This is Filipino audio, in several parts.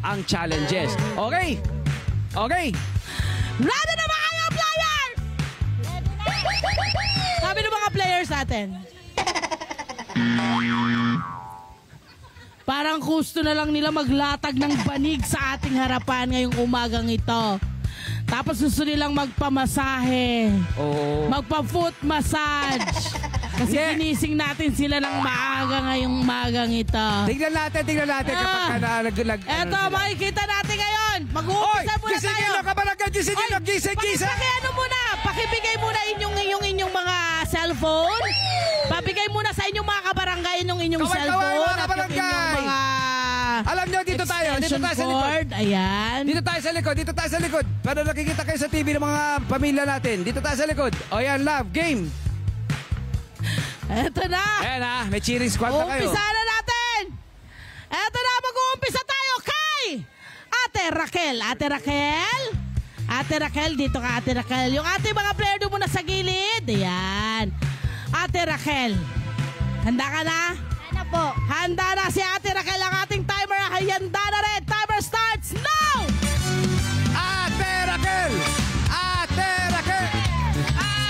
ang challenges. Okay? Okay? Ready na ba kayo, player? Sabi ng mga players natin. Parang gusto na lang nila maglatag ng banig sa ating harapan ngayong umagang ito. Tapos gusto nilang magpamasahe. Oo. Magpa-foot massage. Kasi ginising natin sila ng maaga ngayong umagang ito. Tingnan natin kapag naglag. Eto, makikita natin ngayon. Mag-uumpisa muna tayo. Gisingin na ka ba gisingin na, gising. Ano muna, pakibigay muna inyong mga cellphone. Pabigay muna sa inyong mga kabarangay inyong cellphone. Mga kabarangay. Alam nyo, dito tayo sa likod. Ayan. Dito tayo sa likod. Para nakikita kayo sa TV ng mga pamilya natin. Dito tayo sa likod. O yan, love, game. Eto na. Ayan ha, may cheering squad na kayo. Umpisa na natin. Eto na, mag-uumpisa tayo kay Ate Raquel. Ate Raquel, dito ka Ate Raquel. Yung ating mga player doon muna sa gilid. Ayan. Ate Raquel. Handa ka na? Ano po? Handa na si Ate Raquel. Ang ating timer ay handa na rin. Timer starts now! Ate Raquel!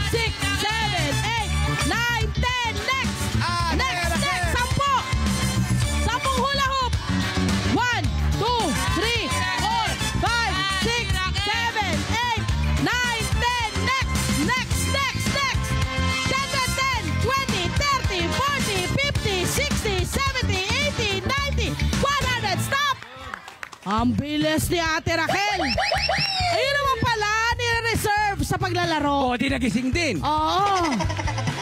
6, 7, 8, 9, 10, next! Next! 10! 10 hula hoop! 1, 2, 3, 4, 5, 6, 7, 8, 9, 10, next! 10, 20, 30, 40, 50, 60, 70, 80, 90, 100, stop! Ang bilis ni Ate Raquel! Ayun naman pala, nire-reserve sa paglalaro. O, di nagising din. Oo.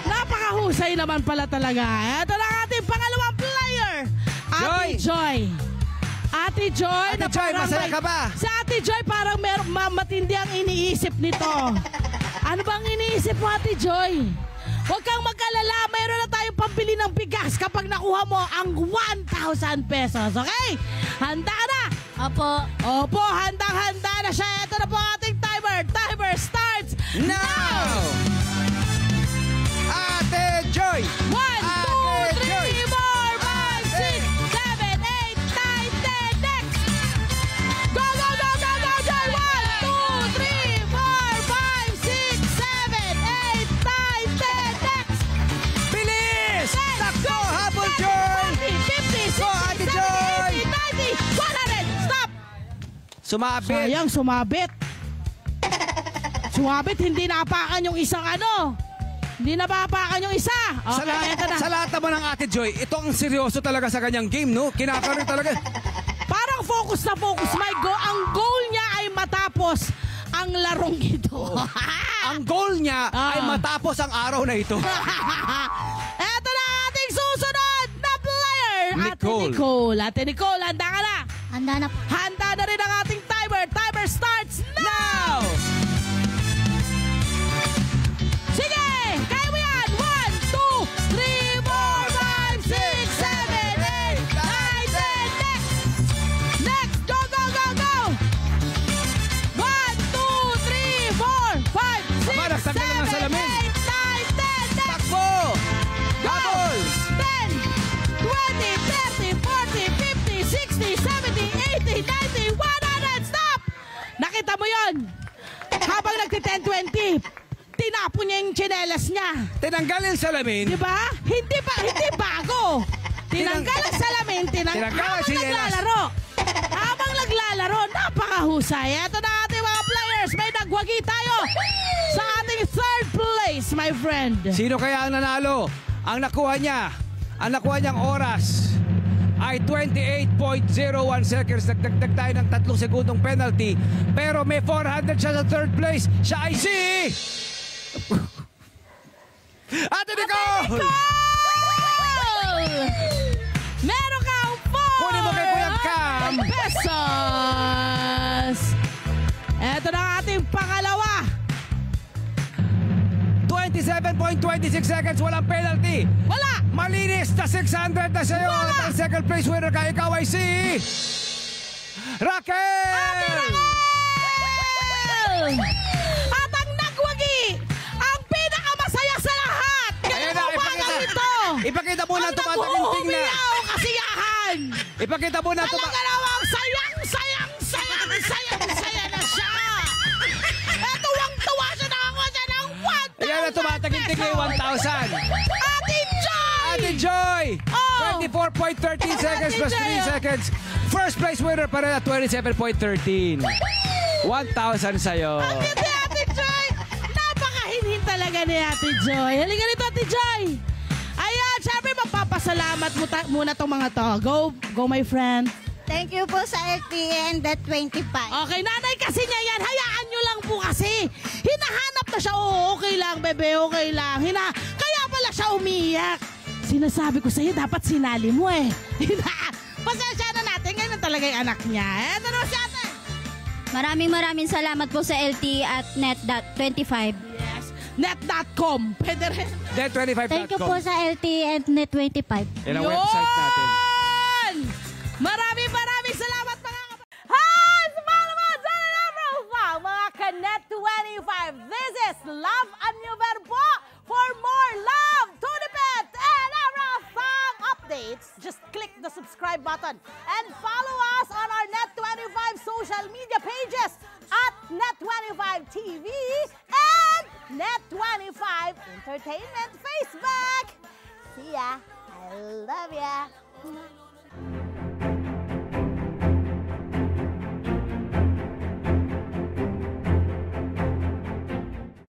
Napakahusay naman pala talaga. Ito na ang ating pangalawang player. Ate Joy. Ate Joy, masaya ka ba? Si Ate Joy parang matindi ang iniisip nito. Ano bang iniisip mo, Ate Joy? Huwag kang mag-alala. Mayroon na tayong pambili ng bigas kapag nakuha mo ang 1,000 pesos. Okay? Handa ka na? Opo, handang-handa na siya. Ito na po ang ating timer. Timer starts now! Ate Joy! 1, 2, 3, 4, 5, 6, 7, 8, 9, 10, next! Go, go, go, go, go, Joy! 1, 2, 3, 4, 5, 6, 7, 8, 9, 10, next! Bilis! Next! Takbo! Habol, Joy! 40, 50, 60, Go, Ate Joy! 70, 80, 90, 100! Stop! Sumabit! Sayang, sumabit. Sumabit, hindi naapakan yung isang Hindi napapakan yung isa. Okay, Sa lahat naman ng Ate Joy, ito ang seryoso talaga sa kanyang game, no? Kinakaroon talaga. Parang focus na focus. Ang goal niya ay matapos ang larong ito. Ang goal niya ay matapos ang araw na ito. Eto na ating susunod na player. Nicole. Ate Nicole, handa ka na? Handa na po. Handa na rin ang ating timer. Timer starts now! Sige! Kaya mo yan! 1, 2, 3, 4, 5, 6, 7, 8, 9, 10, next! Next! Go, go, go, go! 1, 2, 3, 4, 5, 6, Aba, nagtanggal lang ang 7, salamin. 8, 9, 10, next! Takbo! Habol! 10, 20, 30, 40, 50, 60, 70, 80, 90, 100, stop! Nakita mo yon? Habang nagti-10-20, tinapon niya yung tsinelas niya. Tinanggal yung salamin. Di ba? Hindi bago. Tinanggal ang salamin, habang naglalaro. Habang naglalaro, napakahusay. Ito na ating mga players. May nagwagi tayo sa ating third place, my friend. Sino kaya ang nanalo? Ang nakuha niyang oras ay 28.01 seconds. Nagdagdag tayo ng 3 segundong penalty. Pero may 400 siya sa third place. Siya ay si... Ate Nicole! Meron kang Kunin mo kay Kuya Cam. pesos! Ito na ang ating pangalawa. 27.26 seconds. Walang penalty. Wala! Malinis na 600 na sa'yo. Wala! At ang second place winner ka, ikaw ay si... Raquel! At ang nagwagi, ang pinakamasaya sa lahat. Ayan na, ipakita mo na ang tumataginting na. nag-uumiyaw kasiyahan. Ipakita mo na Talaga namang sayang-saya May 1,000. Ate Joy! Ate Joy! Oh! 24.13 seconds plus 3 seconds. First place winner pa rin at 27.13. 1,000 sa'yo. Ang ganda ni Ate Joy! Napakahinhin talaga ni Ate Joy. Halika nito, Ate Joy! Ayan, syempre magpapasalamat muna tong mga to. Go my friend. Thank you po sa LTN that 25. Okay, nanay kasi niya yan. Hayaan nyo lang po kasi. Hinahanap na siya. Oo, okay lang, bebe, okay lang. Kaya pala siya umiiyak. Sinasabi ko sa'yo, dapat sinali mo eh. Pasensya na natin. Ganyan talaga yung anak niya. Eto na siya ate. Maraming salamat po sa LT at net.25. Yes. Net.com. Pwede rin. Net25.com. Thank you po sa LT and net25. Yan ang website natin. Maraming salamat mga kapatid. Hi! Sumama mo dyan na profile, mga Kanet 25. This is Love a New Verbo. For more love, Tunipet, and Song updates, just click the subscribe button and follow us on our Net25 social media pages at Net25 TV and Net25 Entertainment Facebook. See ya. I love ya.